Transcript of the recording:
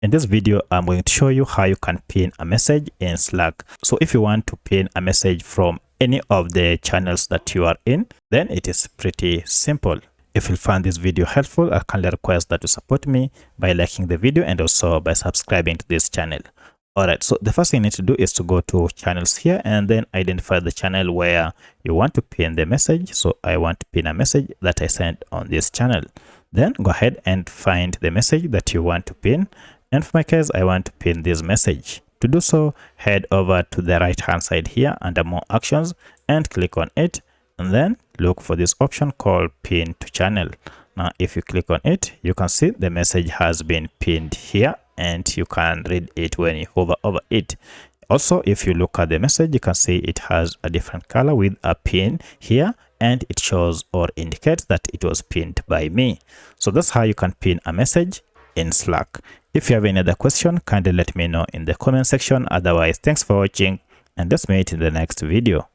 In this video, I'm going to show you how you can pin a message in Slack. So if you want to pin a message from any of the channels that you are in, then it is pretty simple. If you find this video helpful, I kindly request that you support me by liking the video and also by subscribing to this channel. Alright, so the first thing you need to do is to go to channels here and then identify the channel where you want to pin the message. So I want to pin a message that I sent on this channel. Then go ahead and find the message that you want to pin. And for my case, I want to pin this message. To do so, head over to the right hand side here under more actions and click on it. And then look for this option called pin to channel. Now, if you click on it, you can see the message has been pinned here and you can read it when you hover over it. Also, if you look at the message, you can see it has a different color with a pin here and it shows or indicates that it was pinned by me. So that's how you can pin a message in Slack. If you have any other question, kindly let me know in the comment section. Otherwise, thanks for watching and let's meet in the next video.